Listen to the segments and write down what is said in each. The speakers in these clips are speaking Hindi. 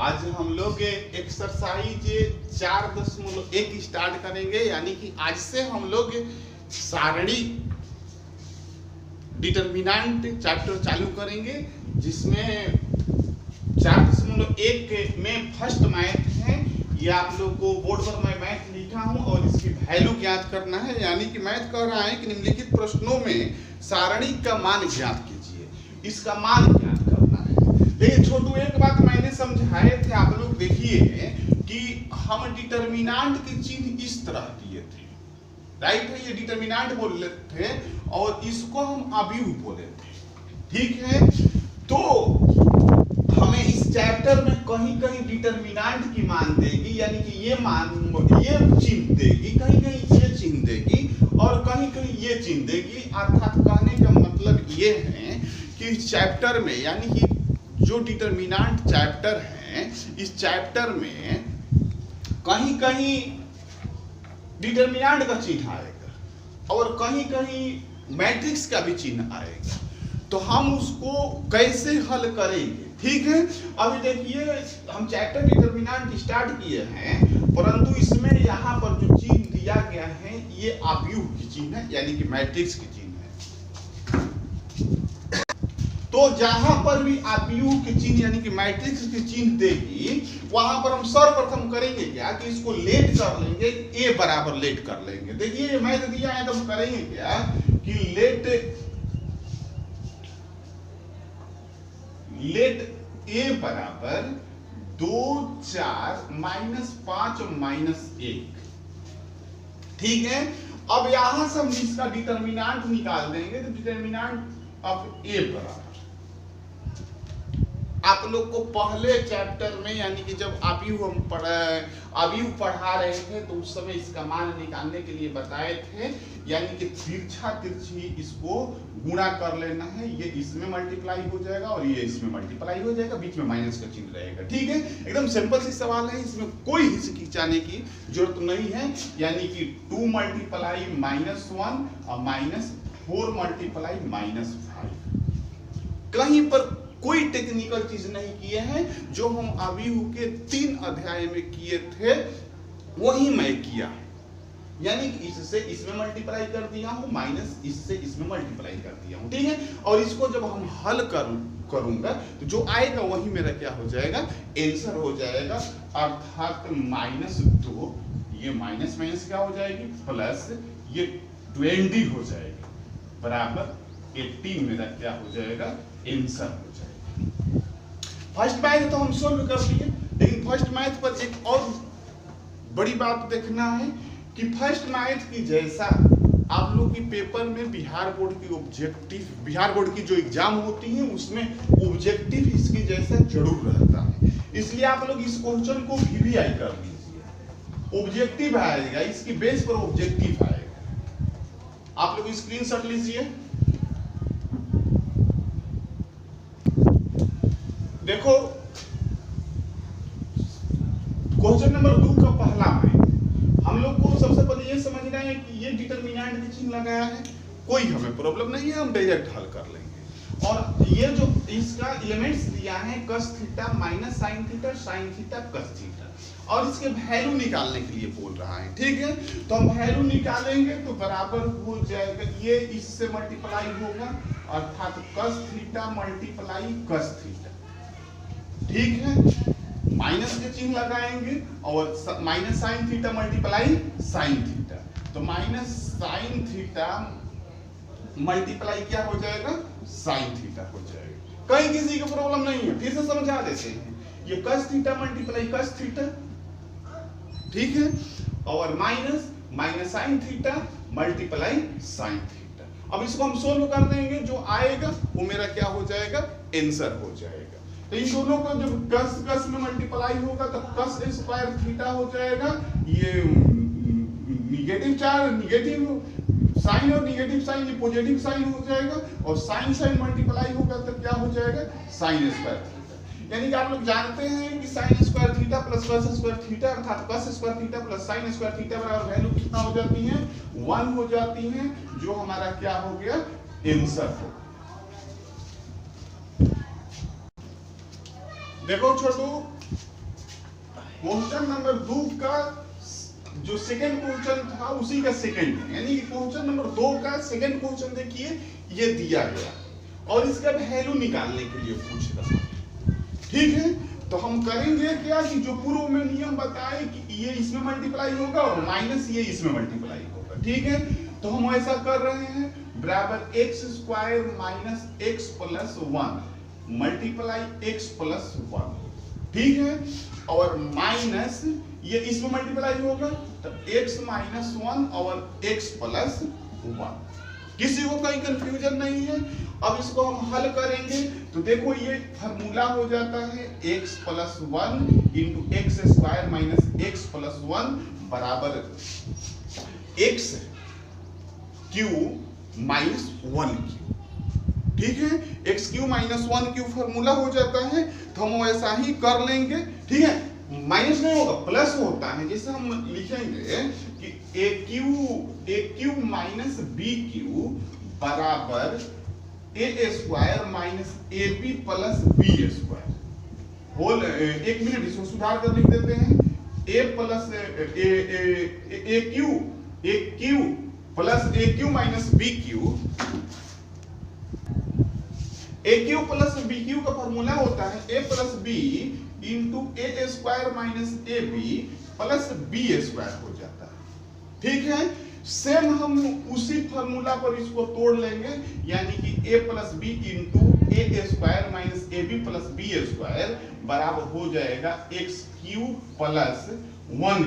आज हम लोग एक्सरसाइज 4.1 स्टार्ट करेंगे, यानी कि आज से हम लोग सारणी डिटरमिनेंट चैप्टर चालू करेंगे, जिसमें 4.1 में फर्स्ट मैथ है। ये आप लोग को बोर्ड पर मैं मैथ लिखा हूं और इसकी वैल्यू ज्ञात करना है। यानी कि मैथ कह रहा है कि निम्नलिखित प्रश्नों में सारणी का मान ज्ञात कीजिए, इसका मान ज्ञात करना है। देखिए छोटू, एक बात मैंने समझाए थे, आप लोग देखिए कि हम डिटरमिनेंट के चिन्ह इस तरह किए थे, राइट है, ये डिटरमिनेंट बोल रहे थे और इसको हम अवयव बोले थे, ठीक है। तो हमें इस चैप्टर में कहीं कहीं डिटरमिनेंट की मान देगी, यानी कि ये मान ये चिन्ह देगी, कहीं कहीं ये चिन्ह देगी और कहीं कहीं ये चिन्ह देगी। अर्थात कहने का मतलब ये है कि इस चैप्टर में, यानी कि जो डिटरमिनेंट चैप्टर है, इस चैप्टर में कहीं कहीं डिटरमिनेंट का चिन्ह आएगा और कहीं कहीं मैट्रिक्स का भी चिन्ह आएगा। तो हम उसको कैसे हल करेंगे, ठीक है। अभी देखिए हम चैप्टर डिटरमिनेंट स्टार्ट किए हैं, परंतु इसमें यहाँ पर जो चिन्ह दिया गया है ये अवयव की चिन्ह है, यानी कि मैट्रिक्स की चिन्ह है। तो जहां पर भी अवयव के चिन्ह यानी कि मैट्रिक्स के चिन्ह देगी, वहां पर हम सर्वप्रथम करेंगे क्या कि इसको लेट कर लेंगे, ए बराबर लेट कर लेंगे। देखिए मैथ दिया है तो हम करेंगे क्या कि लेट ए बराबर 2 4 -5 -1, ठीक है। अब यहां से हम इसका डिटरमिनेंट निकाल देंगे, तो डिटरमिनेंट ऑफ ए बराबर, आप लोग को पहले चैप्टर में यानी कि जब अवयव पढ़ा रहे थे तो उस समय इसका मान निकालने के लिए बताए थे, यानी कि तिरछा तिरछी इसको गुणा कर लेना है, ये इसमें मल्टीप्लाई हो जाएगा और ये इसमें मल्टीप्लाई हो जाएगा, बीच में माइनस का चिन्ह रहेगा, ठीक है। एकदम सिंपल सी सवाल है, इसमें कोई हिचकिचाने की जरूरत नहीं है। यानी कि 2 × -1 और -4 × -5, कहीं पर कोई टेक्निकल चीज नहीं किए हैं। जो हम अवयव के 3 अध्याय में किए थे वही मैं किया, यानी कि इससे इसमें मल्टीप्लाई कर दिया हूं, माइनस इससे इसमें मल्टीप्लाई कर दिया हूं, ठीक है। और इसको जब हम हल करूंगा तो जो आएगा वही मेरा क्या हो जाएगा, आंसर हो जाएगा। अर्थात -2, ये माइनस माइनस क्या हो जाएगी, प्लस ये 20 हो जाएगा, बराबर 18 मेरा क्या हो जाएगा, आंसर हो जाएगा। फर्स्ट मैथ तो हम सोल्व कर लिए, लेकिन फर्स्ट मैथ पर एक और बड़ी बात देखना है कि फर्स्ट मैथ की जैसा आप लोग की पेपर में बिहार बोर्ड की जो एग्जाम होती है उसमें ऑब्जेक्टिव इसकी जैसा जरूर रहता है। इसलिए आप लोग इस क्वेश्चन को VVI कर लीजिए, ऑब्जेक्टिव आएगा, इसकी बेस पर ऑब्जेक्टिव आएगा। आप लोग स्क्रीनशॉट लीजिए, देखो क्वेश्चन नंबर 2 का पहला मैथ। हम लोग को सबसे पहले ये समझना है कि ये डिटरमिनेंट का चिन्ह लगाया है, कोई हमें प्रॉब्लम नहीं है, हम डायरेक्ट हल कर लेंगे। और ये जो इसका एलिमेंट्स दिया है cos theta - sin theta sin theta cos theta, और इसके वैल्यू निकालने के लिए बोल रहा है, ठीक है। तो हम वैल्यू निकालेंगे तो बराबर हो जाएगा, ये इससे मल्टीप्लाई होगा, अर्थात cos थीटा × cos थीटा, ठीक है। माइनस के चिन्ह लगाएंगे और -sin थीटा × sin थीटा, तो -sin थीटा मल्टीप्लाई क्या हो जाएगा, sin थीटा हो जाएगा। कहीं किसी को प्रॉब्लम नहीं है, फिर से समझा देते हैं। ये cos थीटा × cos थीटा, ठीक है, और -sin थीटा × sin थीटा। अब इसको हम सोल्व कर देंगे, जो आएगा वो मेरा क्या हो जाएगा, आंसर हो जाएगा। तो इन दोनों को जब कस में मल्टीप्लाई होगा तो cos स्क्वायर थीटा हो जाएगा, ये निगेटिव साइन और निगेटिव साइन ये पॉजिटिव साइन हो जाएगा, और साइन मल्टीप्लाई होगा तो क्या हो जाएगा, sin स्क्वायर थीटा। यानी कि आप लोग जानते हैं कि sin square theta plus cos square theta अर्थात cos square theta plus sin square theta बराबर वैल्यू कितना हो जाती है, 1 हो जाती है, जो हमारा क्या हो गया, आंसर हो। देखो छोटू, क्वेश्चन नंबर 2 का जो सेकंड क्वेश्चन था उसी का सेकंड है, यानी कि क्वेश्चन नंबर 2 का सेकंड क्वेश्चन देखिए ये दिया गया और इसका वैल्यू निकालने के लिए पूछ रहा है। ठीक है, तो हम करेंगे क्या कि जो पूर्व में नियम बताए कि ये इसमें मल्टीप्लाई होगा और माइनस ये इसमें मल्टीप्लाई होगा। ठीक है, तो हम ऐसा कर रहे हैं, बराबर x square minus x plus 1 multiply x plus 1। ठीक है, और माइनस ये इसमें मल्टीप्लाई होगा तो x माइनस 1 और x प्लस 1। किसी को कोई कंफ्यूजन नहीं है। अब इसको हम हल करेंगे तो देखो ये फार्मूला हो जाता है x plus 1 into x square minus x plus 1 बराबर एक्स क्यू माइनस 1 क्यू। ठीक है, x Q minus 1 Q formula हो जाता है, तो हम वैसा ही कर लेंगे। ठीक है, माइनस नहीं होगा प्लस होता है, जैसे हम लिखेंगे कि A cube minus B cube बराबर A square minus A B plus B square whole. एक मिनट इसको सुधार कर लिख देते हैं, A plus A cube plus A cube minus B cube. A cube plus B cube का फॉर्मूला होता है A plus B into A square minus A B plus B square हो जाता है। ठीक है, सेम हम उसी फॉर्मूला पर इसको तोड़ लेंगे, यानी कि A plus B into A square minus A B plus B square बराबर हो जाएगा एक्स क्यू प्लस 1।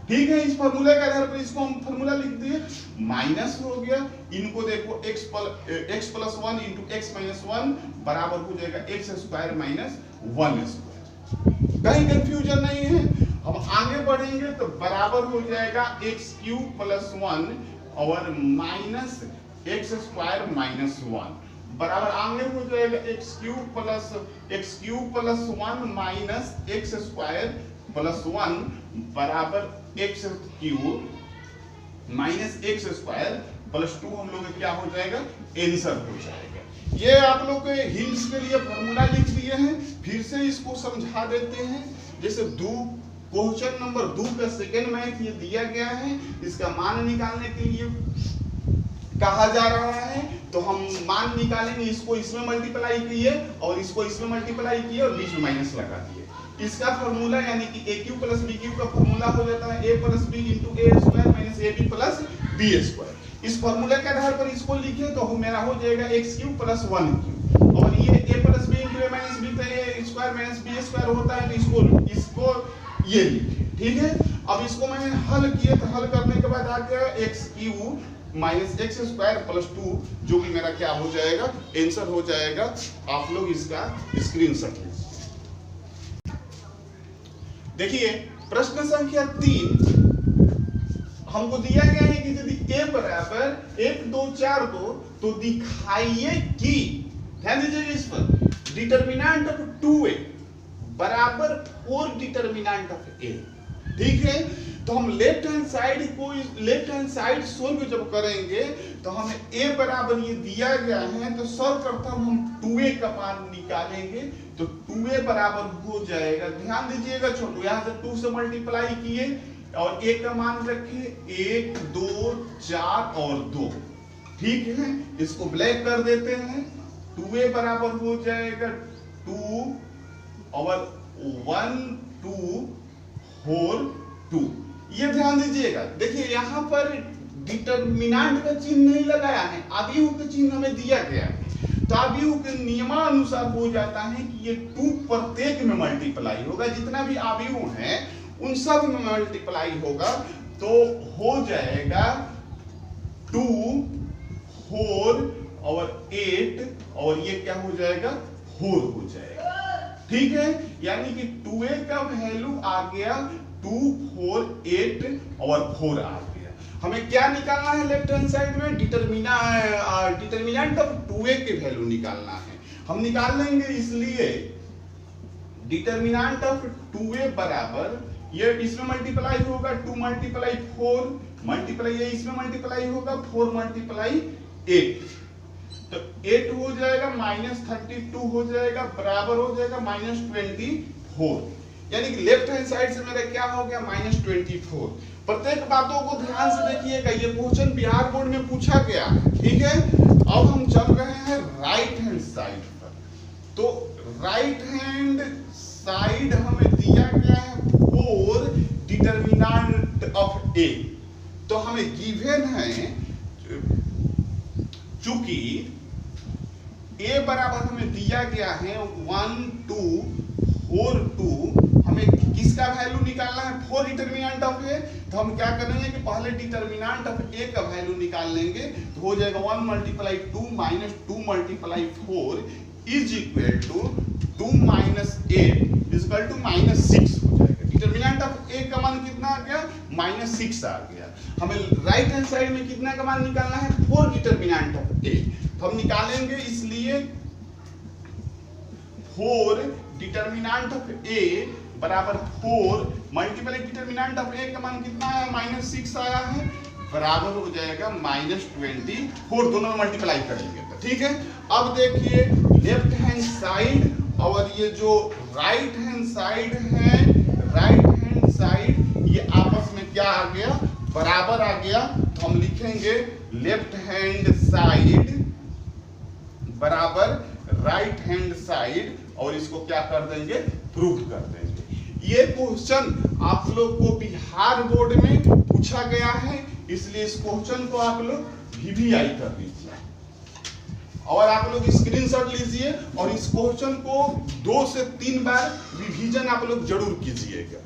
ठीक है, इस फॉर्मूले के आधार पर इसको हम फॉर्मूला लिख दिए, माइनस हो गया, इनको देखो x plus 1 into x minus 1 बराबर हो जाएगा एक्स स्क्वायर माइनस 1 स्क्वायर। कहीं कंफ्यूजन नहीं है। हम आगे बढ़ेंगे तो बराबर हो जाएगा एक्स क्यू प्लस 1 और माइनस एक्स स्क्वायर माइनस 1 बराबर आगे हो जाएगा x Q plus 1 minus x square plus 1 बराबर x Q minus x square plus 2। हम लोग क्या हो जाएगा, आंसर हो जाएगा। ये आप लोग के हिंट्स के लिए फॉर्मूला लिख दिए हैं, फिर से इसको समझा देते हैं। जैसे क्वेश्चन नंबर 2 का सेकंड मैथ ये दिया गया है, इसका मान निकालने के लिए कहा जा रहा है, तो हम मान निकालेंगे, इसको इसमें मल्टीप्लाई किए और इसको इसमें मल्टीप्लाई किए और बीच में माइनस लगा दिए। इसका फॉर्मूला यानी कि A cube plus B cube का फॉर्मूला हो जाता है A plus B into A square minus A B plus B square. इस फॉर्मूले के आधार पर इसको लिखे तो मेरा हो जाएगा एक्स क्यू प्लस 1 क्यू, और ये ए प्लस बी इंटू ए माइनस बी तो ए स्क्वायर माइनस बी स्क्वायर होता है, तो इसको ये लिखे। ठीक है, अब इसको मैंने हल किया, तो हल करने के बाद आ गया x Q minus x square plus 2, जो कि मेरा क्या हो जाएगा, आंसर हो जाएगा। आप लोग इसका स्क्रीनशॉट लीजिए। देखिए प्रश्न संख्या 3 हमको दिया गया है कि यदि a बराबर 1 2 4 2 तो दिखाइए कि, ध्यान दीजिए इस पर, डिटरमिनेंट ऑफ 2a बराबर 4 डिटरमिनेंट ऑफ a। ठीक है, तो हम लेफ्ट हैंड साइड सोल्व जब करेंगे तो हमें a बराबर ये दिया गया है, तो सर्वप्रथम हम 2a का मान निकालेंगे, तो 2a बराबर हो जाएगा, ध्यान दीजिएगा छोटू, यहां से 2 से मल्टीप्लाई किए और a का मान रखे 1 2 4 और 2। ठीक है, इसको ब्लैक कर देते हैं, 2a बराबर हो जाएगा 2 और 1 2 4 2। ये ध्यान दीजिएगा, देखिए यहां पर डिटरमिनेंट का चिन्ह नहीं लगाया है, अवयव का चिन्ह हमें दिया गया है, तो अवयव के नियमानुसार हो जाता है कि ये 2 प्रत्येक में मल्टीप्लाई होगा, जितना भी अवयव हैं उन सब में मल्टीप्लाई होगा, तो हो जाएगा 2 4 और 8 और ये क्या हो जाएगा 4 हो जाएगा। ठीक है, यानी कि 2a का वैल्यू आ गया 2 4 8 और 4 आ गया। हमें क्या निकालना है लेफ्ट हैंड साइड में, डिटरमिनेंट ऑफ 2a के वैल्यू निकालना है। हम निकाल लेंगे, इसलिए डिटरमिनेंट ऑफ 2a बराबर, ये इसमें मल्टीप्लाई होगा 2 मल्टीप्लाई 4 मल्टीप्लाई ये इसमें मल्टीप्लाई होगा 4 मल्टीप्लाई 8, तो 8 हो जाएगा माइनस 32 हो जाएगा, बराबर हो जाएगा माइनस 24। यानी कि लेफ्ट हैंड साइड से मेरा क्या हो गया -24। प्रत्येक बातों को ध्यान से देखिएगा, ये क्वेश्चन बिहार बोर्ड में पूछा गया है, ठीक है। अब हम चल रहे हैं राइट हैंड साइड पर। तो राइट हैंड साइड हमें दिया गया है 4 डिटर्मिनेंट ऑफ ए। तो हमें गिवन है, चूंकि ए बराबर हमें दिया गया है 1 2 4 2, हमें किसका वैल्यू निकालना है 4 डिटर्मिनेंट ऑफ ए। तो हम क्या करेंगे कि पहले डिटर्मिनेंट ऑफ ए का वैल्यू निकाल लेंगे, तो हो जाएगा 1 × 2 - 2 × 4 is equal to 2 - 8 is equal to -6 हो जाएगा। डिटर्मिनेंट ऑफ ए का मान कितना आ गया -6 आ गया। हमें राइट हैंड साइड में कितना का मान निकालना है 4 डिटर्मिनेंट ऑफ ए। तो हम निकालेंगे, इसलिए 4 डिटर्मिनेंट ऑफ ए बराबर 4 मल्टीप्लाई डिटर्मिनेंट ऑफ ए का मान कितना आया -6 आया है, बराबर हो जाएगा -24। दोनों में मल्टीप्लाई करेंगे तो ठीक है। अब देखिए लेफ्ट हैंड साइड और ये जो राइट हैंड साइड है, राइट हैंड साइड ये आपस में क्या आ गया, बराबर आ गया। तो हम लिखेंगे लेफ्ट हैंड साइड बराबर राइट हैंड साइड, और इसको क्या कर देंगे, प्रूव कर देंगे। ये क्वेश्चन आप लोग को बिहार बोर्ड में पूछा गया है, इसलिए इस क्वेश्चन को आप लोग VVI कर लीजिए और आप लोग स्क्रीनशॉट लीजिए और इस क्वेश्चन को 2 से 3 बार रिवीजन आप लोग जरूर कीजिएगा।